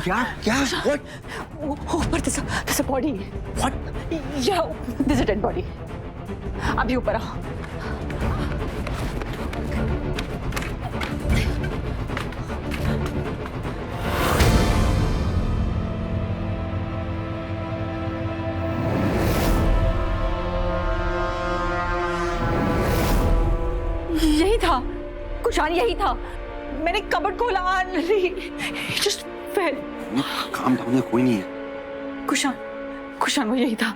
क्या क्या व्हाट ऊपर there's a body. What Yeah, there's a dead body. अभी ऊपर आओ. यही था कुशान, यही था. मैंने कबर्ड खोला, just fell. काम डाउन है, कोई नहीं है. कुशान वो यही था.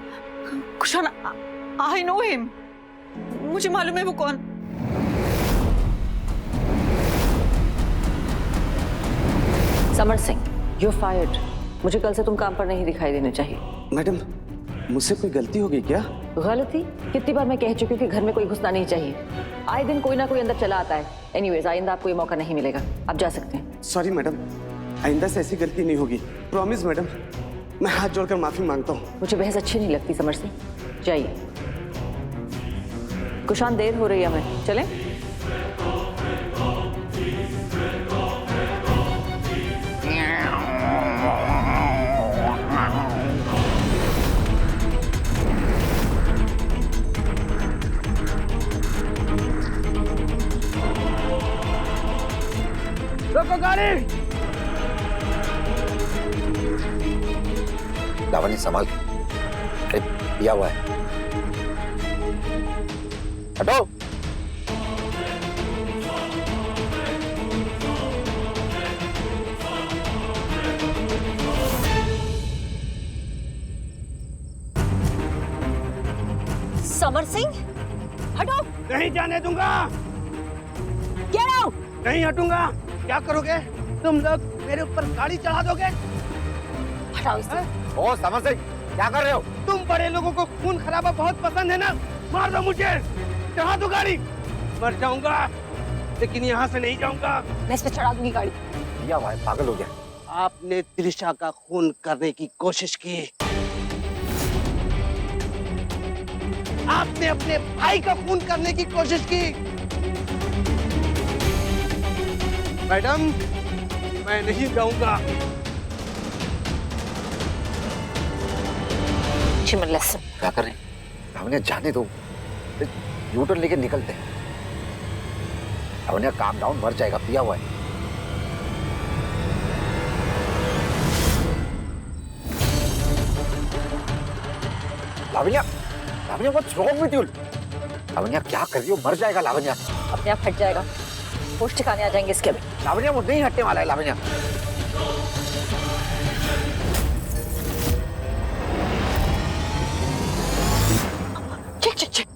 Kushan, I know him. मुझे मालूम है वो कौन. Samar Singh, you're fired. मुझे कल से तुम काम पर नहीं दिखाई देने चाहिए. मैडम, मुझसे कोई गलती हो गई क्या? गलती? कितनी बार मैं कह चुकी हूँ कि घर में कोई घुसना नहीं चाहिए. आए दिन कोई ना कोई अंदर चला आता है. एनीवेज, आइंदा आपको ये मौका नहीं मिलेगा. आप जा सकते हैं. सॉरी मैडम, आइंदा से ऐसी गलती नहीं होगी. Promise madam. मैं हाथ जोड़कर माफी मांगता हूँ. मुझे बहस अच्छी नहीं लगती समर सिंह. जाइए. कुशान, देर हो रही है हमें. चलें? रोको गाड़ी. लावण्य संभाल के. पिया हुआ है. हटो. समर सिंह, हटो. नहीं जाने दूंगा. Get out! नहीं हटूंगा. क्या करोगे तुम लोग? मेरे ऊपर गाड़ी चढ़ा दोगे? हटाओ इसे. ओ समर सिंह, क्या कर रहे हो? तुम बड़े लोगों को खून खराबा बहुत पसंद है ना? मार दो मुझे. चढ़ा दो गाड़ी. मर जाऊंगा लेकिन यहाँ से नहीं जाऊंगा. मैं इस पे चढ़ा दूंगी गाड़ी. पिया हुआ है, पागल हो गया. आपने त्रिशा का खून करने की कोशिश की. आपने अपने भाई का खून करने की कोशिश की. मैडम, मैं नहीं जाऊंगा. लेसन. क्या कर रहे हैं? लावण्य, जाने दो. यूटर्न लेके निकलते हैं. लावण्य, काम डाउन. मर जाएगा, पिया हुआ है. लावण्य, लावण्य, व्हाट्स रॉन्ग विद यू? लावण्य, क्या कर रही हो? मर जाएगा लावण्य. अपने आप हट जाएगा. होश ठिकाने आ जाएंगे इसके अभी. लावण्य, वो नहीं हटने वाला है. लावण्य, चेक.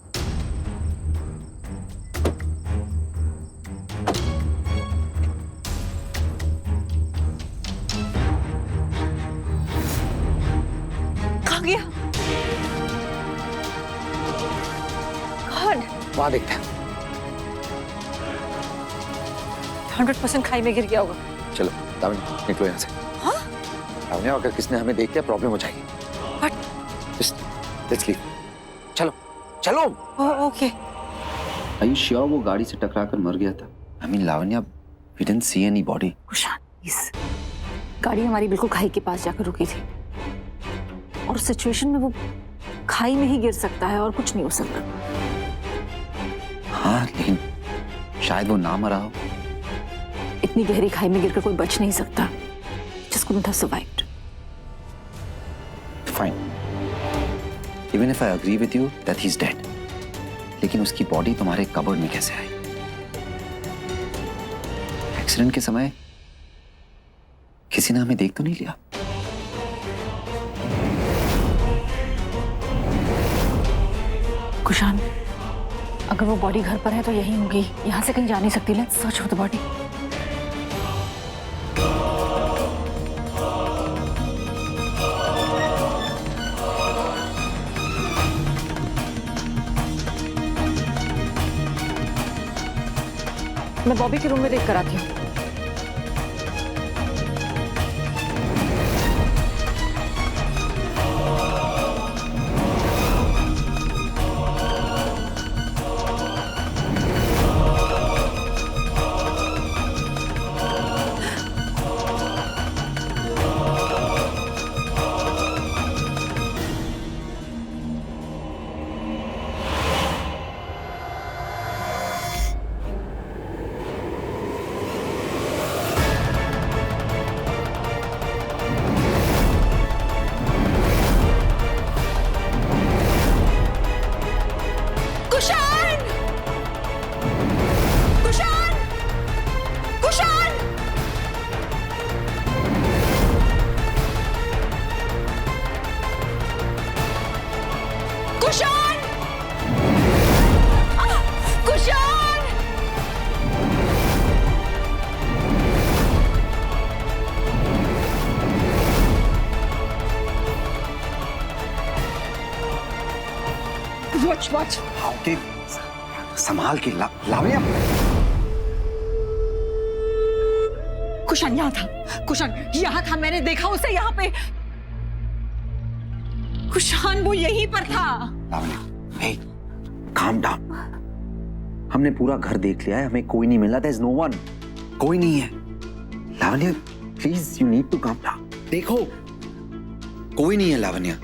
कहाँ गया? वहां देखते हैं. 100% खाई में गिर गया होगा. चलो लावण्य, निकलो यहाँ से. हाँ? लावण्य, अगर किसने हमें देख लिया प्रॉब्लम हो जाएगी. But let's leave. चलो चलो. ओके. Are you sure वो गाड़ी से टकराकर मर गया था? I mean Lavanya, we didn't see any body. Kushan, please. गाड़ी हमारी बिल्कुल खाई के पास जाकर रुकी थी और उस सिचुएशन में वो खाई में ही गिर सकता है और कुछ नहीं हो सकता. हाँ, लेकिन शायद वो ना मरा हो. इतनी गहरी खाई में गिरकर कोई बच नहीं सकता. Just couldn't have survived. Fine. Even if I agree with you that he's dead, लेकिन उसकी बॉडी तुम्हारे कबर्ड में कैसे आई? एक्सीडेंट के समय किसी ने हमें देख तो नहीं लिया? कुशान, अगर वो बॉडी घर पर है तो यही होगी. यहाँ से कहीं जा नहीं सकती. Let's search for the body. मैं बॉबी के रूम में देख कर आती हूँ. वॉच। ओके, संभाल के लावण्या। कुशान यहाँ था, कुशान यहाँ था, मैंने देखा उसे यहाँ पे। कुशान वो यहीं पर था। लावण्या, हे, calm down। हमने पूरा घर देख लिया है, हमें कोई नहीं मिला। There's no one, कोई नहीं है। Lavanya, please you need to calm down. देखो, कोई नहीं है लावण्या।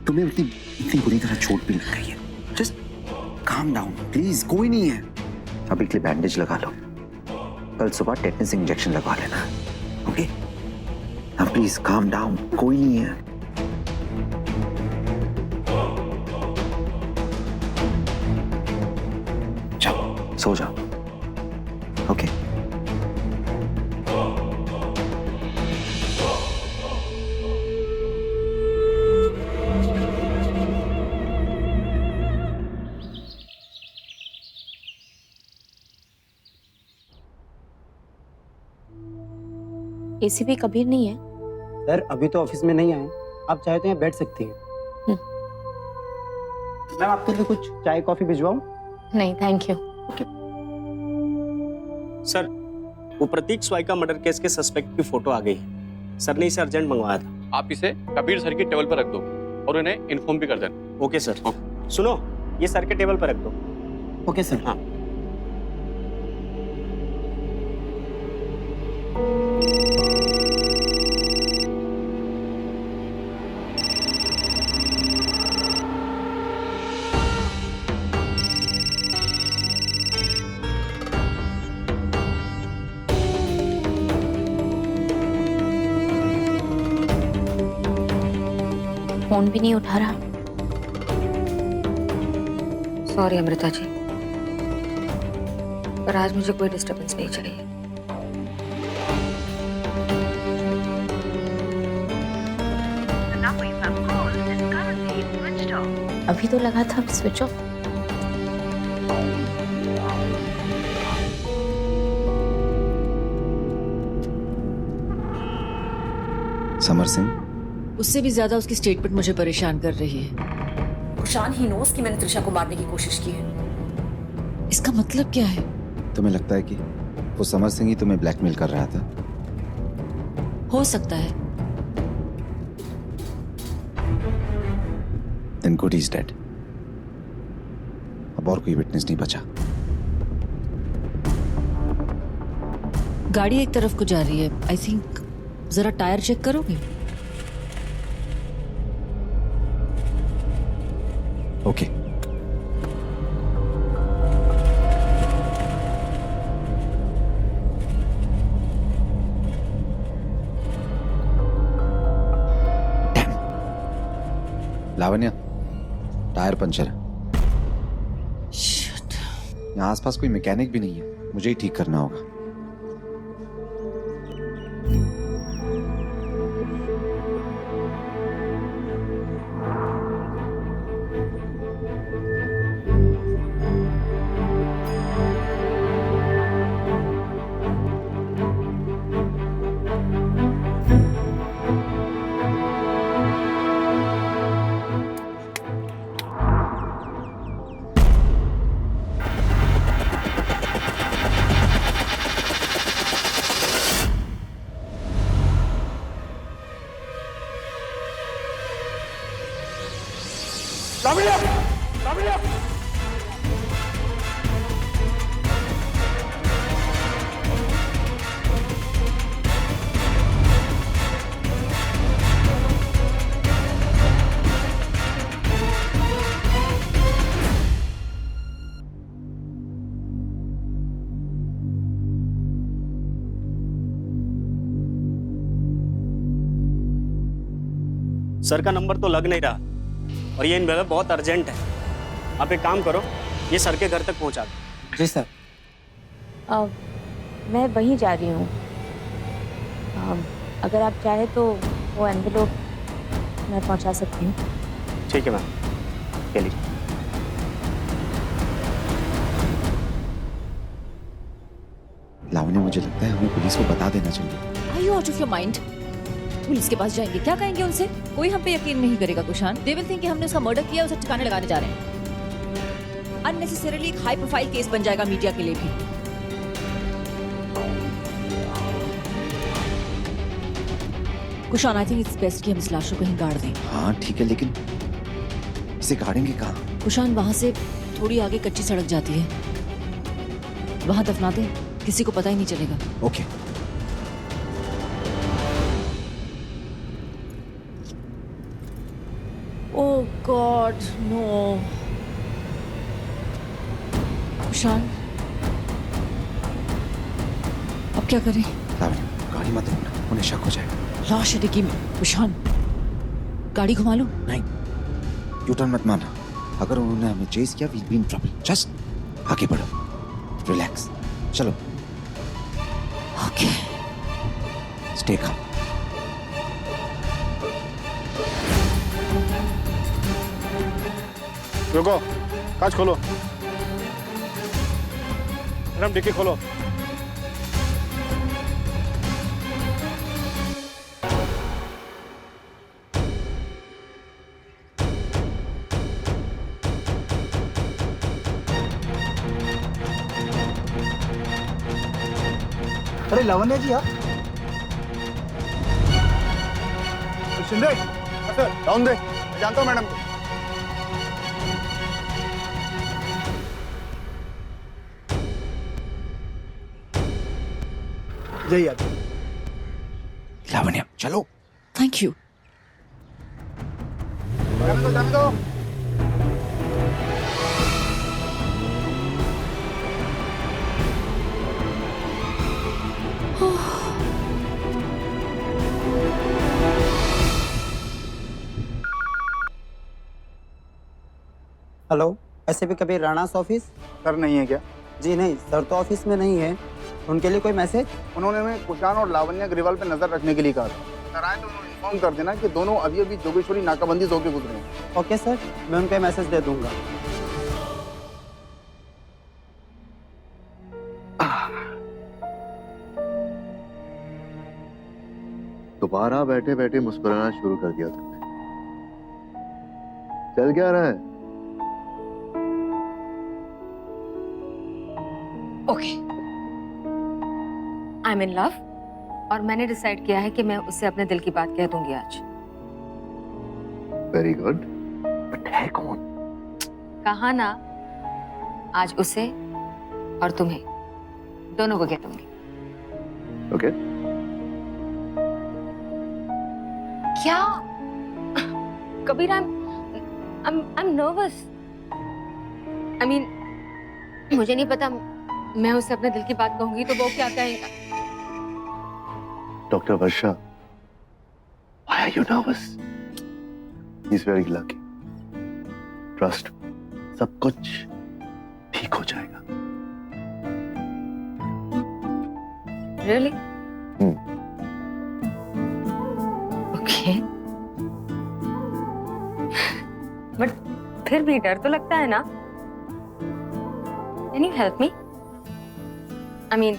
तुम्हें इतनी बुरी तरह चोट भी लग गई है। जस्ट काम डाउन प्लीज, कोई नहीं है। अभी के लिए बैंडेज लगा लो, कल सुबह टेटनस इंजेक्शन लगवा लेना, ओके? अब प्लीज काम डाउन, कोई नहीं है। जाओ, सो जाओ, ओके? एसीपी कबीर नहीं है? सर अभी तो ऑफिस में नहीं आए, आप चाहे तो यहाँ बैठ सकती हैं। मैम आपके लिए कुछ चाय कॉफी भिजवाऊं? नहीं थैंक यू। सर, वो प्रतीक स्वाइका मर्डर केस के सस्पेक्ट की फोटो आ गई है। सर ने इसे अर्जेंट मंगवाया था। आप इसे कबीर सर की टेबल पर रख दो और उन्हें इन्फॉर्म भी कर देना। Okay sir. सुनो, ये सर के टेबल पर रख दो। Okay sir. हाँ। फोन भी नहीं उठा रहा। सॉरी अमृता जी, पर आज मुझे कोई डिस्टर्बेंस नहीं चाहिए। अभी तो लगा था स्विच ऑफ। समर सिंह, उससे भी ज्यादा उसकी स्टेटमेंट मुझे परेशान कर रही है। कुशान ही नोस कि मैंने त्रिशा को मारने की कोशिश की है। इसका मतलब क्या है? तुम्हें लगता है कि वो समर सिंह ही तुम्हें ब्लैकमेल कर रहा था? हो सकता है। Then good he's dead। अब और कोई विटनेस नहीं बचा। गाड़ी एक तरफ को जा रही है। आई थिंक जरा टायर चेक करोगे? ओके। लावण्या, टायर पंचर है। Shit। यहाँ आसपास कोई मैकेनिक भी नहीं है, मुझे ही ठीक करना होगा। लावण्या, लावण्या, सर का नंबर तो लग नहीं रहा और ये इन जगह बहुत अर्जेंट है। आप एक काम करो, ये सर के घर तक पहुंचा दो। जी सर। मैं वहीं जा रही हूँ। अगर आप चाहे तो वो एनवेलोप मैं पहुँचा सकती हूँ। ठीक है मैम, चलिए। लावण्या, मुझे लगता है हमें पुलिस को बता देना चाहिए। Are you out of your mind? Police के पास जाएंगे, क्या कहेंगे उनसे? कोई हम पे यकीन नहीं करेगा कुशान। दे विल थिंक कि हमने उसका मर्डर किया, उसे ठिकाने लगाने जा रहे हैं। अननेसेसरीली एक हाई प्रोफाइल केस बन जाएगा मीडिया के लिए भी। Kushan, I think it's best कि हम इस लाश को कहीं गाड़ दें। हाँ ठीक है, लेकिन इसे गाड़ेंगे कहाँ? कुशान, वहां से थोड़ी आगे कच्ची सड़क जाती है, वहां दफना दे, किसी को पता ही नहीं चलेगा। ओके। ओह गॉड नो। कुशान, अब क्या करें? लावण्य, गाड़ी मत रोकना, उन्हें शक हो जाएगा। लाश है डिग्गी में। कुशान, गाड़ी घुमा लूं? नहीं, यू टर्न मत मारना। अगर उन्होंने हमें चेस किया, we be in trouble. Just आगे बढ़ो, रिलैक्स, चलो। ओके। Stay calm. रुको, कांच खोलो। मैडम डिक्की खोलो। अरे लावण्य जी, आप शिंदे, सर डाउन दे। मैं जानता हूँ मैडम को। जय यादव। लावण्य चलो। Thank you. जाने दो। हेलो, एसएपी कबीर राणास ऑफिस? सर नहीं है क्या? जी नहीं सर, तो ऑफिस में नहीं है। उनके लिए कोई मैसेज? उन्होंने हमें कुशान और लावण्य अग्रवाल पे नजर रखने के लिए कहा था। सर आए तो उन्होंने इन्फॉर्म कर देना कि दोनों अभी अभी जोगेश्वरी नाकाबंदी होके गुजरे हैं। ओके सर, मैं उनका मैसेज दे दूंगा। दोबारा बैठे बैठे मुस्कुराना शुरू कर दिया तुमने। चल क्या रहा है? Okay, I am in love और मैंने डिसाइड किया है कि मैं उससे अपने दिल की बात कह दूंगी आज। Very good. बट है कौन? कहा ना, आज उसे और तुम्हें दोनों को कह दूंगी। ओके। क्या? Kabir, I'm nervous. I mean, मुझे नहीं पता, मैं उससे अपने दिल की बात कहूंगी तो वो क्या कहेगा। Doctor Varsha, why are you nervous? He's very lucky. Trust me, सब कुछ ठीक हो जाएगा। Really? Okay. बट फिर भी डर तो लगता है ना। Can you help me? I mean,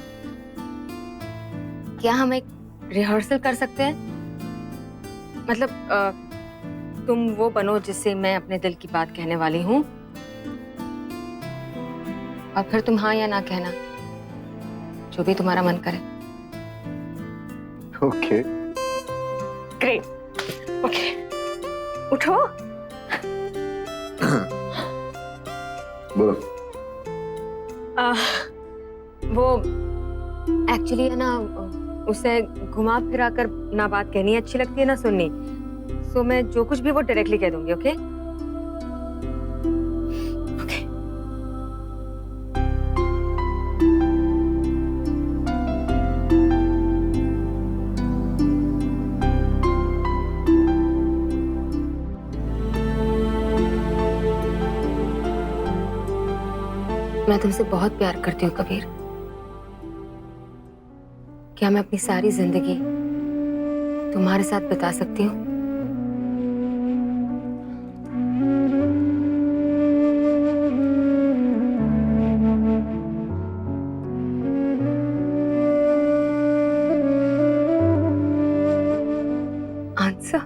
क्या हम एक रिहर्सल कर सकते हैं? मतलब तुम वो बनो जिससे मैं अपने दिल की बात कहने वाली हूँ और फिर तुम हाँ या ना कहना, जो भी तुम्हारा मन करे। ओके। ग्रेट। ओके, उठो। बोलो। वो एक्चुअली है ना, उसे घुमा फिरा कर ना बात कहनी अच्छी लगती है ना सुननी, सो मैं जो कुछ भी वो डायरेक्टली कह दूंगी। ओके? ओके। मैं तुमसे बहुत प्यार करती हूँ कबीर। क्या मैं अपनी सारी जिंदगी तुम्हारे साथ बिता सकती हूँ? आंसर।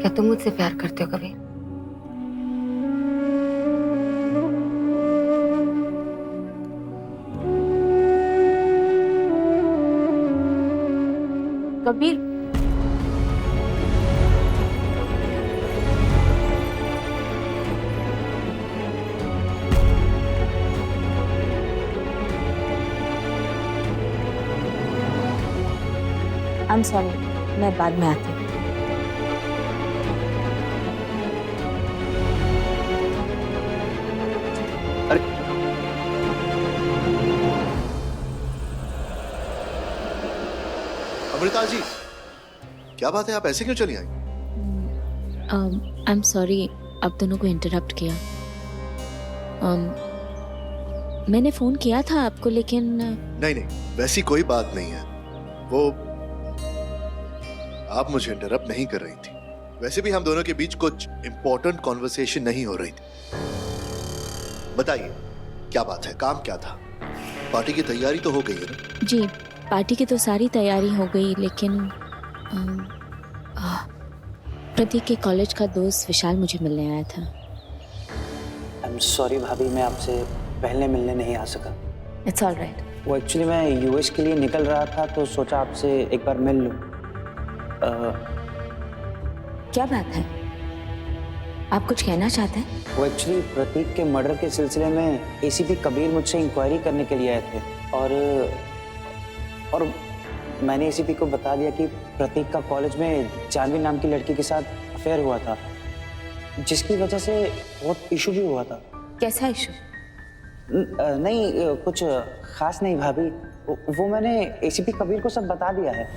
क्या तुम मुझसे प्यार करते हो Kabir? Kabir, I am sorry, मैं बाद में आती हूँ। अमृता जी, क्या बात है, आप ऐसे क्यों चली आई? आई एम सॉरी आप दोनों को इंटरप्ट किया। मैंने फोन किया था आपको, लेकिन नहीं, वैसी कोई बात नहीं है। वो आप मुझे इंटरप्ट नहीं कर रही थी। वैसे भी हम दोनों के बीच कुछ इंपॉर्टेंट कॉन्वर्सेशन नहीं हो रही थी। बताइए क्या बात है, काम क्या था? पार्टी की तैयारी तो हो गई है ना? जी, पार्टी की तो सारी तैयारी हो गई, लेकिन प्रतीक के कॉलेज का दोस्त विशाल मुझे मिलने आया था। आई एम सॉरी भाभी, मैं आपसे पहले मिलने नहीं आ सका। It's all right. वो एक्चुअली मैं यूएस के लिए निकल रहा था तो सोचा आपसे एक बार मिल लूं। क्या बात है, आप कुछ कहना चाहते हैं? वो एक्चुअली प्रतीक के मर्डर के सिलसिले में एसीपी कबीर मुझसे इंक्वायरी करने के लिए आए थे और मैंने एसीपी को बता दिया कि प्रतीक का कॉलेज में जानवी नाम की लड़की के साथ अफेयर हुआ था, जिसकी वजह से बहुत इशू भी हुआ था। कैसा इशू? नहीं, कुछ खास नहीं भाभी, वो मैंने एसीपी कबीर को सब बता दिया है।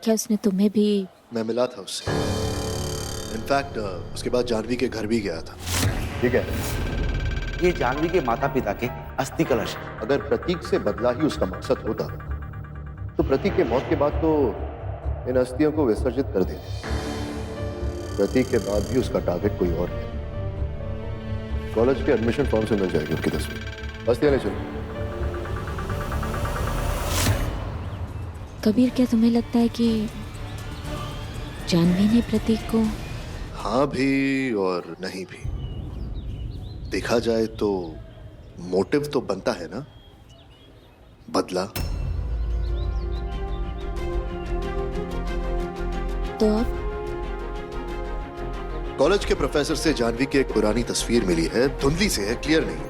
क्या उसने तुम्हें भी? मैं मिला था उससे। इनफैक्ट उसके बाद जानवी के घर भी गया था। ठीक है, ये जानवी के माता पिता के अस्थि कलश। अगर प्रतीक से बदला ही उसका मकसद होता तो प्रतीक के मौत के बाद तो इन अस्थियों को विसर्जित कर देते। प्रतीक के बाद भी उसका टारगेट कोई और है। कॉलेज के एडमिशन फॉर्म से मिल जाएगी उसकी तस्वीर। अस्थियां ले चलो। कबीर, क्या तुम्हें लगता है कि जानवी ने प्रतीक को? हाँ भी और नहीं भी। देखा जाए तो मोटिव तो बनता है ना, बदला। तो अब कॉलेज के प्रोफेसर से जानवी की एक पुरानी तस्वीर मिली है, धुंधली से है, क्लियर नहीं,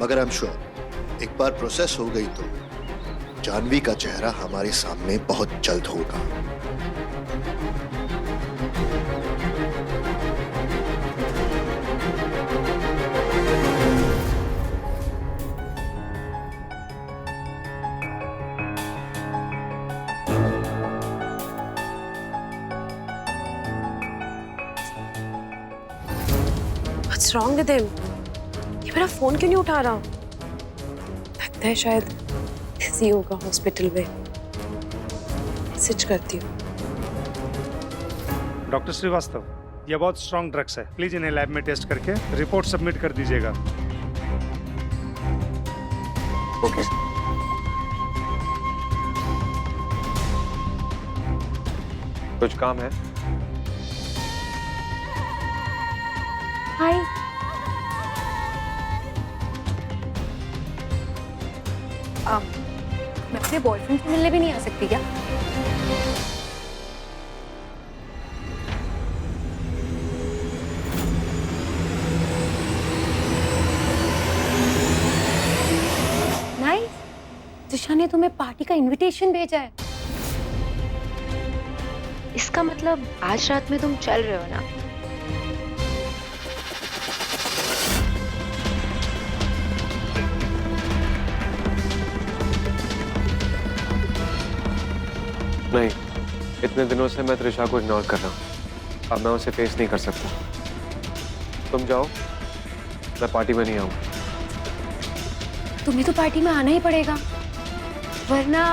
मगर आई एम श्योर एक बार प्रोसेस हो गई तो जानवी का चेहरा हमारे सामने बहुत जल्द होगा। What's wrong with him? ये मेरा फोन क्यों नहीं उठा रहा? लगता है शायद बिजी होगा हॉस्पिटल में। मैसेज करती हूँ। डॉक्टर श्रीवास्तव, ये बहुत स्ट्रॉन्ग ड्रग्स है, प्लीज इन्हें लैब में टेस्ट करके रिपोर्ट सबमिट कर दीजिएगा। ओके। कुछ काम है? हाय। मैं अपने बॉयफ्रेंड से मिलने भी नहीं आ सकती क्या? नाइस, जिशा ने तुम्हें पार्टी का इनविटेशन भेजा है। इसका मतलब आज रात में तुम चल रहे हो ना? नहीं, इतने दिनों से मैं त्रिशा को इग्नोर कर रहा हूँ। अब मैं उसे फेस नहीं कर सकता। तुम जाओ, मैं पार्टी में नहीं आऊँगा। तुम्हें तो पार्टी में आना ही पड़ेगा, वरना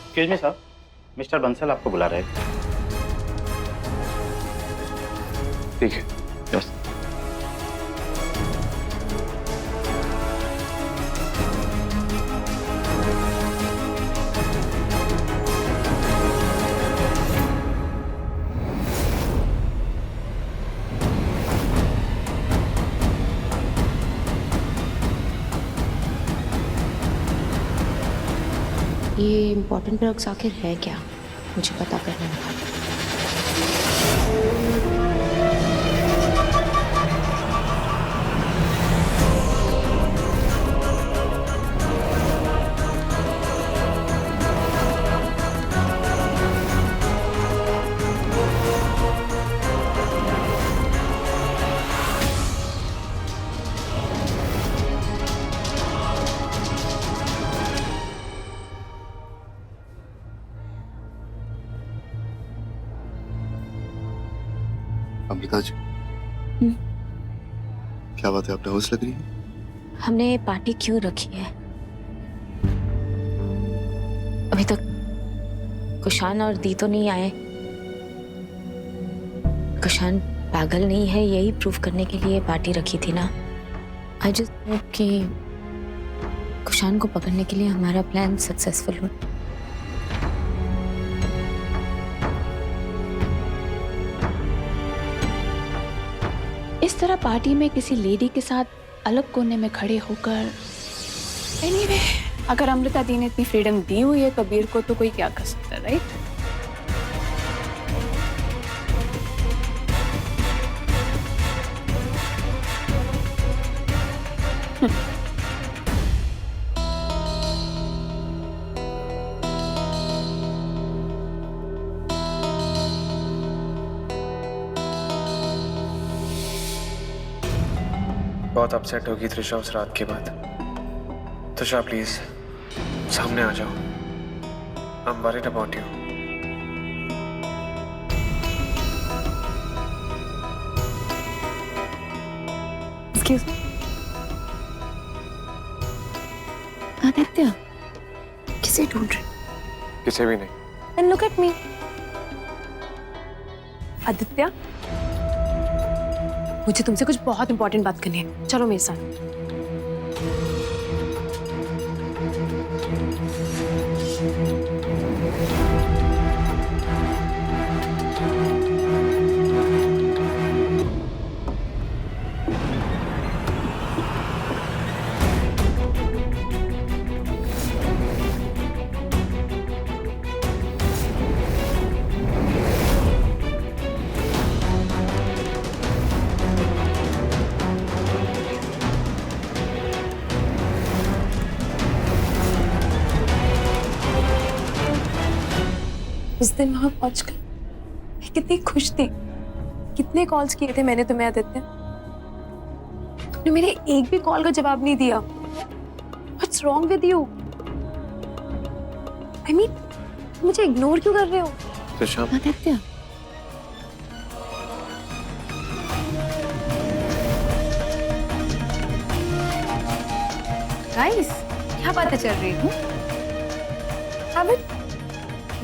एक्सक्यूज मी साहब, मिस्टर बंसल आपको बुला रहे हैं। ठीक है, यस। ये इम्पोर्टेंट ड्रग्स आखिर है क्या, मुझे पता करना है। अमृता जी, क्या बात है, आप नर्वस लग रही है? हमने ये पार्टी क्यों रखी है? अभी तक कुशान और दी तो नहीं आए। कुशान पागल नहीं है, यही प्रूव करने के लिए पार्टी रखी थी ना। आई जस्ट होप कि कुशान को पकड़ने के लिए हमारा प्लान सक्सेसफुल हो। इस तरह पार्टी में किसी लेडी के साथ अलग कोने में खड़े होकर एनीवे, अगर अमृता दी ने इतनी फ्रीडम दी हुई है कबीर को तो कोई क्या कर सकता है, राइट? बहुत अपसेट होगी त्रिशा उस रात के बाद। त्रिशा प्लीज सामने आ जाओ। I am worried about you. Excuse me Aditya, किसे ढूंढ रहे? किसे भी नहीं। Then look at me. Aditya, मुझे तुमसे कुछ बहुत इंपॉर्टेंट बात करनी है, चलो मेरे साथ। उस दिन वहां पहुंचकर मैं कितनी खुश थी। कितने कॉल्स किए थे मैंने तुम्हें आदित्य, तुमने मेरे एक भी कॉल का जवाब नहीं दिया। What's wrong with you? I mean, मुझे इग्नोर क्यों कर रहे हो? आदित्य, गाइस, क्या बातें चल रही है?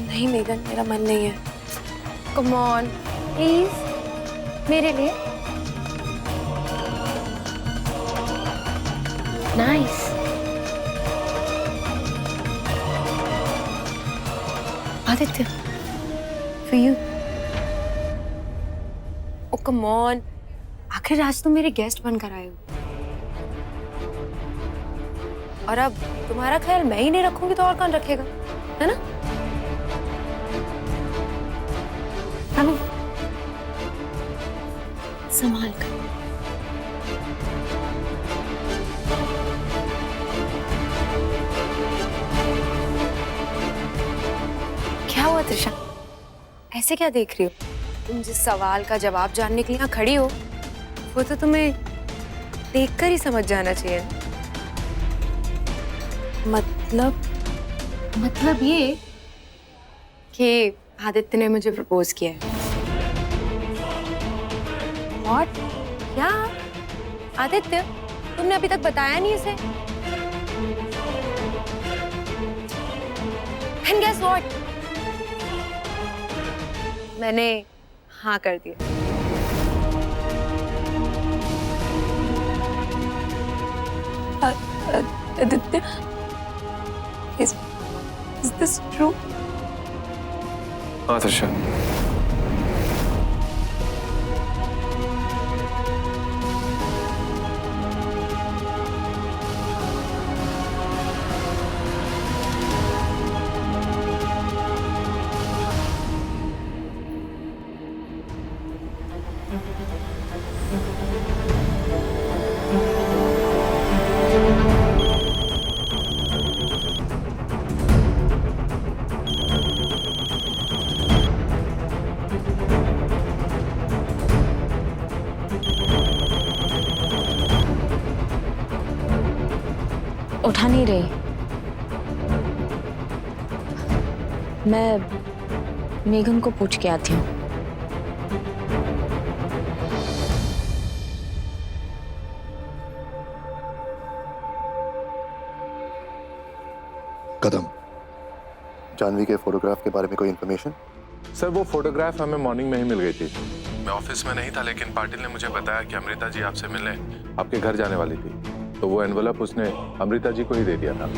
नहीं मेगन, मेरा मन नहीं है। कम ऑन प्लीज, मेरे लिए। Nice. Aditya, for you. Oh come on, आखिर आज तुम मेरे गेस्ट बनकर आए हो और अब तुम्हारा ख्याल मैं ही नहीं रखूंगी तो और कौन रखेगा, है ना? संभाल कर। क्या हुआ त्रिशा, ऐसे क्या देख रही हो? तुम जिस सवाल का जवाब जानने के लिए यहाँ खड़ी हो वो तो तुम्हें देखकर ही समझ जाना चाहिए। मतलब ये कि आदित्य ने मुझे प्रपोज किया है। What? क्या आदित्य, तुमने अभी तक बताया नहीं इसे? And guess what? मैंने हाँ कर दिया। Aditya, is this true? हाँ त्रिशा, उठा नहीं रही। मैं मेघन को पूछ के आती हूँ। कदम, जानवी के फोटोग्राफ के बारे में कोई इन्फॉर्मेशन? सर वो फोटोग्राफ हमें मॉर्निंग में ही मिल गई थी। मैं ऑफिस में नहीं था, लेकिन पाटिल ने मुझे बताया कि अमृता जी आपसे मिलने आपके घर जाने वाली थी, तो वो एनवलप उसने अमृता जी को ही दे दिया था।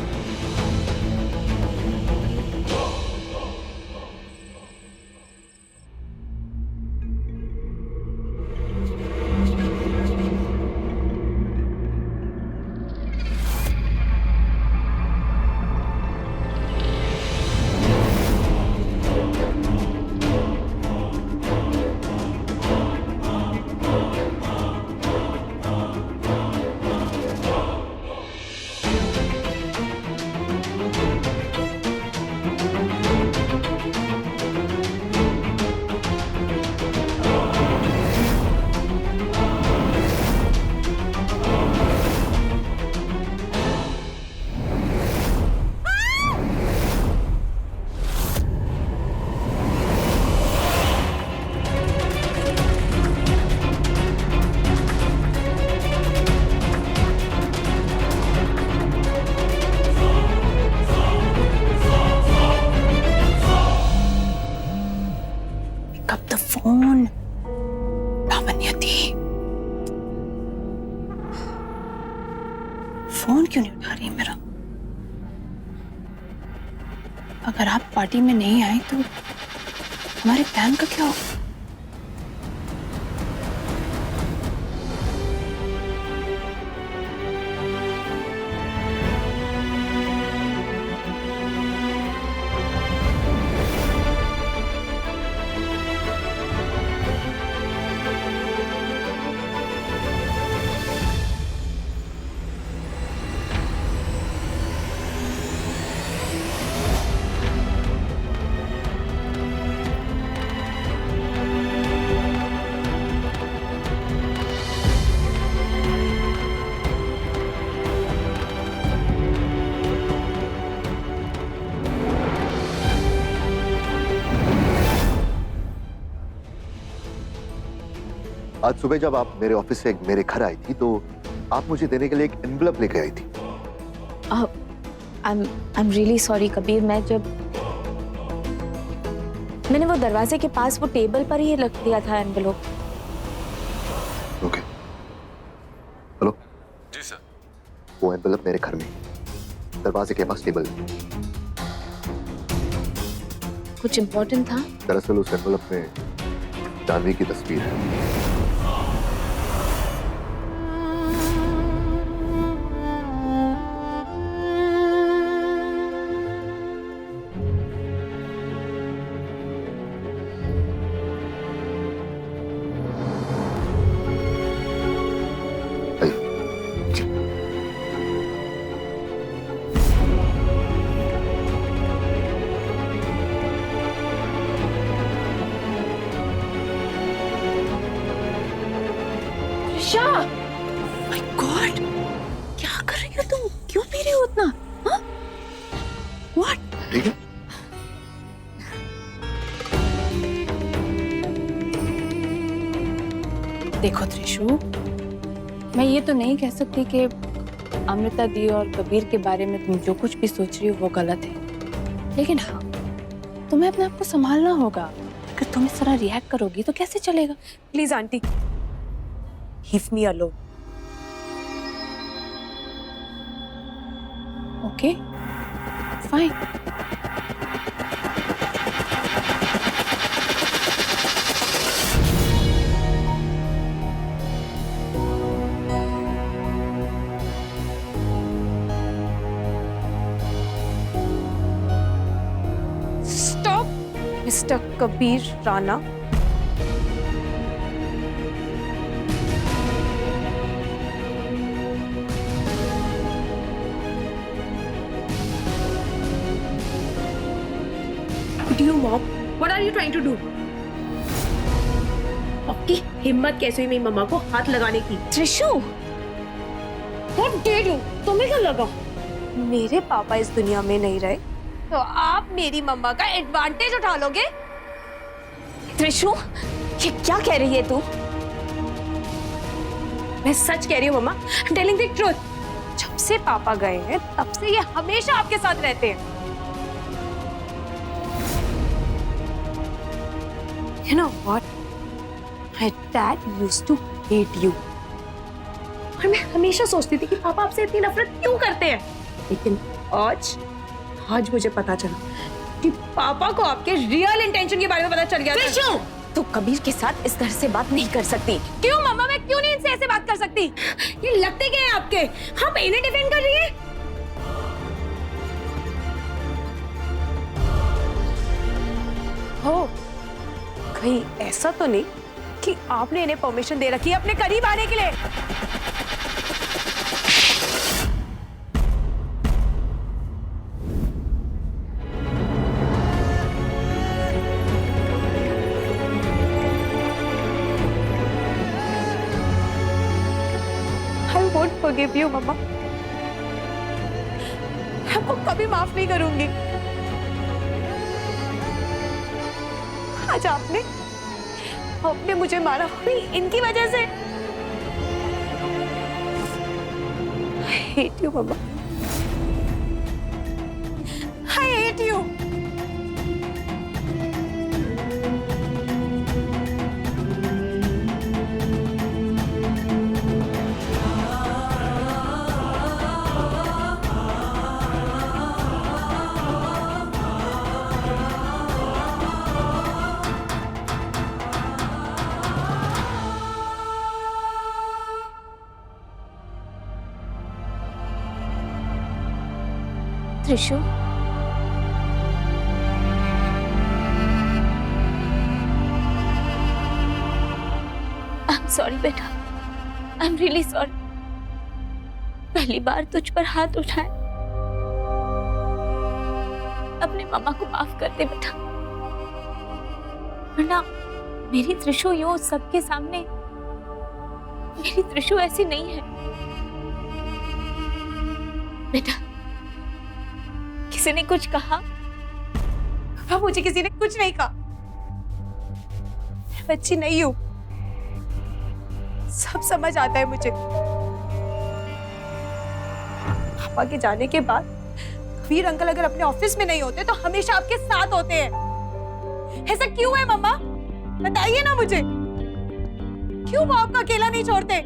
फोन लावण्य दी, फोन क्यों नहीं उठा रही मेरा? अगर आप पार्टी में नहीं आए तो हमारे प्लान का क्या होगा? आज सुबह जब आप मेरे ऑफिस से मेरे घर आई थी तो आप मुझे देने के लिए एक एनवलप लेके आई थी। I'm really sorry कबीर, मैंने वो दरवाजे के पास वो टेबल पर ही रख दिया था एनवेलप। ओके। हेलो जी सर। वो एनवलप मेरे घर में, दरवाजे के पास टेबल। कुछ इम्पोर्टेंट था? दरअसल उस एनवलप में जानवी की तस्वीर है। माय गॉड, क्या कर रही हो तुम? क्यों पी रही हो उतना? हाँ? What? ठीक है। देखो त्रिशु, मैं ये तो नहीं कह सकती कि अमृता दी और कबीर के बारे में तुम जो कुछ भी सोच रही हो वो गलत है, लेकिन हाँ, तुम्हें अपने आप को संभालना होगा। अगर तुम इस तरह रिएक्ट करोगी तो कैसे चलेगा? Please aunty, leave me alone. Okay, fine. Stop mister Kabir Rana. You mom, what are you trying to do? आपकी हिम्मत कैसे हुई मेरी मम्मा को हाथ लगाने की? Trishu, How dare you? तुम्हें क्या लगा? मेरे पापा इस दुनिया में नहीं रहे तो आप मेरी मम्मा का एडवांटेज उठा लोगे? त्रिशु, ये क्या कह रही है तू? मैं सच कह रही हूँ मम्मा, टेलिंग द ट्रूथ। जब से पापा गए हैं तब से ये हमेशा आपके साथ रहते हैं। You know what? My dad used to hate you. और मैं हमेशा सोचती थी कि पापा आपसे इतनी नफरत क्यों करते हैं, लेकिन आज मुझे पता चला कि पापा को आपके रियल इंटेंशन के बारे में पता चल गया। त्रिशु, तू कबीर के साथ इस तरह से बात नहीं कर सकती। क्यों मम्मा, मैं क्यों नहीं इनसे ऐसे बात कर सकती? ये लगते क्या है आपके? आप इन्हें डिफेंड कर रही है। हो कहीं ऐसा तो नहीं कि आपने इन्हें परमिशन दे रखी है अपने करीब आने के लिए? I won't forgive you, मम्मा। मैं आपको कभी माफ नहीं करूंगी। आज आपने मुझे मारा भी इनकी वजह से। I hate you, mamma. I hate you। Trishu, I'm sorry बेटा, I'm really sorry। पहली बार तुझ पर हाथ उठाए, अपने मामा को माफ कर दे बेटा, वरना मेरी त्रिशु यूं सबके सामने, मेरी त्रिशु ऐसी नहीं है बेटा। किसी ने कुछ कहा? पापा, मुझे किसी ने कुछ नहीं कहा। मैं बच्ची नहीं हूं, सब समझ आता है मुझे। पापा के जाने के बाद वीर अंकल अगर अपने ऑफिस में नहीं होते तो हमेशा आपके साथ होते हैं। ऐसा क्यों है मम्मा? बताइए ना मुझे, क्यों वो आपको अकेला नहीं छोड़ते?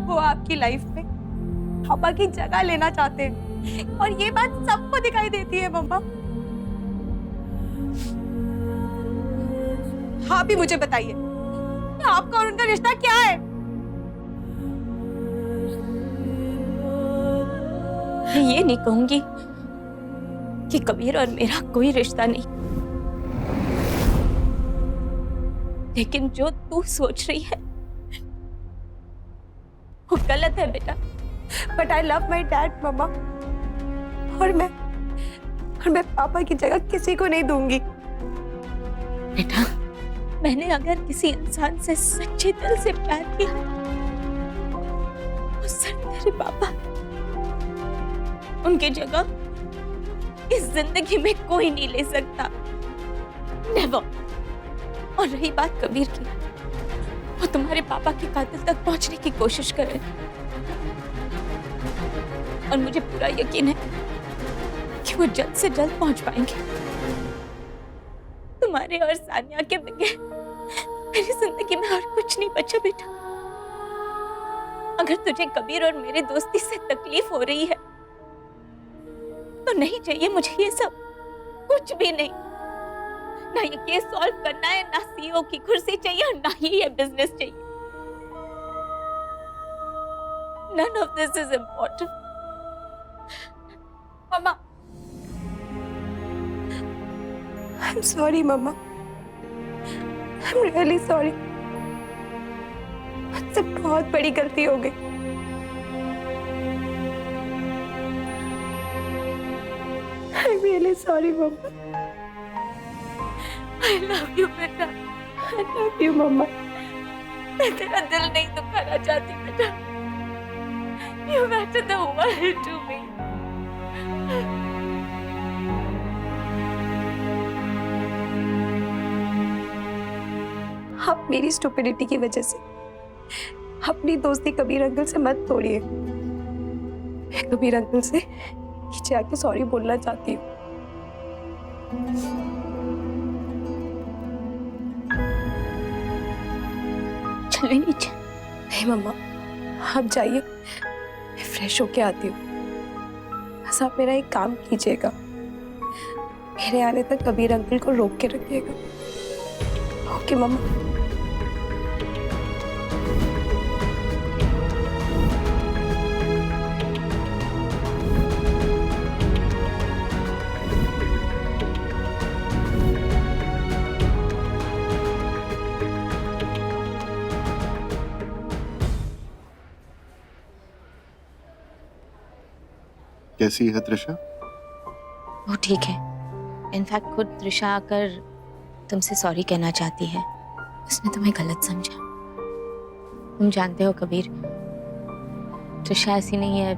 वो आपकी लाइफ में पापा की जगह लेना चाहते हैं और ये बात सबको दिखाई देती है मम्मा। आप ही मुझे बताइए, आपका और उनका रिश्ता क्या है? मैं ये नहीं कहूंगी कि कबीर और मेरा कोई रिश्ता नहीं, लेकिन जो तू सोच रही है वो गलत है बेटा। But I love my dad mama, और मैं पापा की जगह किसी को नहीं दूंगी। बेटा, मैंने अगर किसी इंसान से सच्चे दिल से प्यार किया तो सिर्फ तेरे पापा, उनकी जगह इस जिंदगी में कोई नहीं ले सकता, नेवर। और रही बात कबीर की, वो तुम्हारे पापा के कातिल तक पहुंचने की कोशिश कर रहे, और मुझे पूरा यकीन है कि वो जल्द से जल्द पहुंच पाएंगे। तुम्हारे और सानिया के बगैर मेरी जिंदगी में और कुछ नहीं बचा बेटा। अगर तुझे कबीर और मेरे दोस्ती से तकलीफ हो रही है तो नहीं चाहिए मुझे ये सब, कुछ भी नहीं। ना ये केस सॉल्व करना है, ना सीईओ की कुर्सी चाहिए, और ना ही ये बिजनेस चाहिए। None of this is important. Mamma, I'm sorry mamma, I'm really sorry। मुझसे बहुत बड़ी गलती हो गई। I'm really sorry mamma. I love you बेटा, I love you मम्मा। मैं तेरा दिल नहीं दुखाना चाहती बेटा, You matter the world to me. आप मेरी स्टुपिडिटी की वजह से अपनी दोस्ती कबीर अंकल से मत तोड़िए। मैं कबीर अंकल से नीचे आके सॉरी बोलना चाहती हूँ। चलो नीचे। नहीं मम्मा, आप जाइए, मैं फ्रेश होके आती हूँ। बस आप मेरा एक काम कीजिएगा, मेरे आने तक कबीर अंकल को रोक के रखिएगा। ओके मम्मा। कैसी है त्रिशा? वो ठीक है। इनफैक्ट खुद त्रिशा आकर तुमसे सॉरी कहना चाहती है। उसने तुम्हें गलत समझा। तुम जानते हो कबीर, त्रिशा ऐसी नहीं है,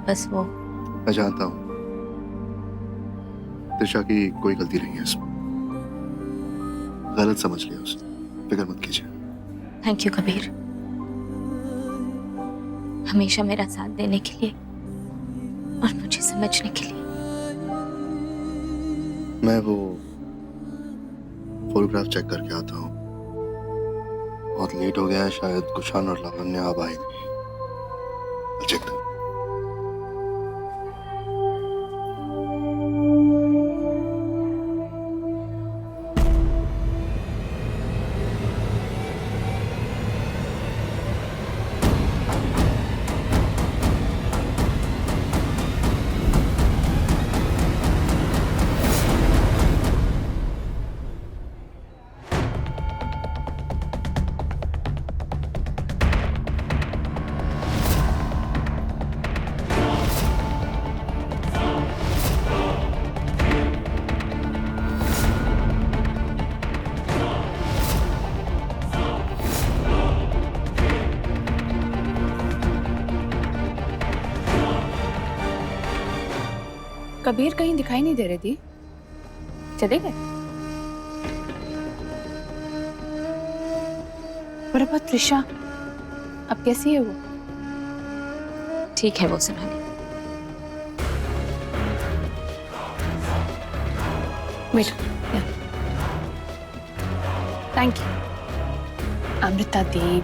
बस वो। मैं जानता हूँ त्रिशा की कोई गलती नहीं है इसमें। गलत समझ लिया उसने, फिक्र मत कीजिए। थैंक यू कबीर, हमेशा मेरा साथ देने के लिए और मुझे समझने के लिए। मैं वो फोटोग्राफ चेक करके आता हूँ। बहुत लेट हो गया है, शायद गुशान और लावण्य अब आएंगे। चेक करो। कबीर कहीं दिखाई नहीं दे रही थी, चले गए? पर अब त्रिशा, अब कैसी है वो? ठीक है वो Sonali. Wait, thank you. Amrita di,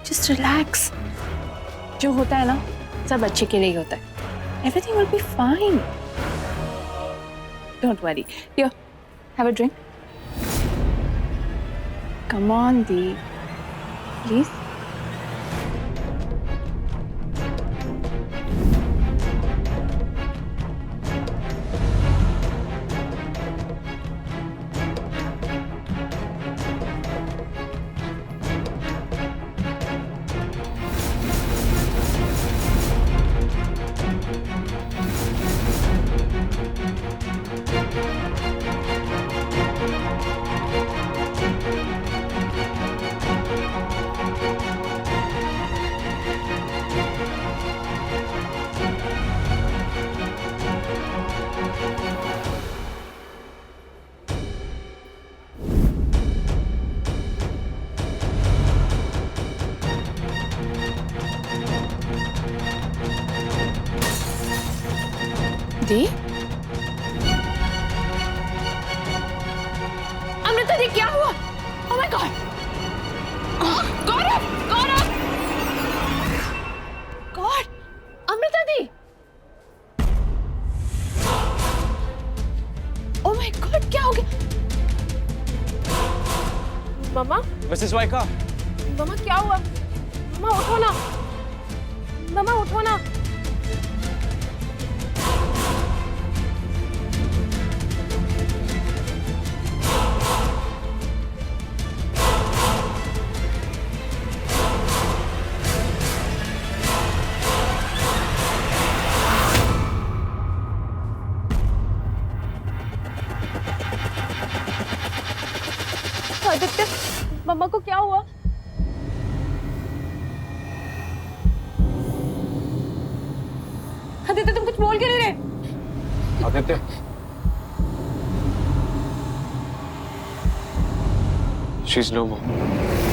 just relax. जो होता है ना, सब अच्छे के लिए ही होता है। Everything will be fine. Don't worry. Here, have a drink. Come on, Dee. Please. दी? अमृता दी, क्या हुआ? Oh my God! Gaurav! Gaurav! God! Amrita the! Oh my God! क्या हो गया? मामा? मिसेस वाइका? मामा क्या हुआ? मामा उठो ना! मामा उठो ना! आदित्य, मम्मा को क्या हुआ? Aditya, she is no more.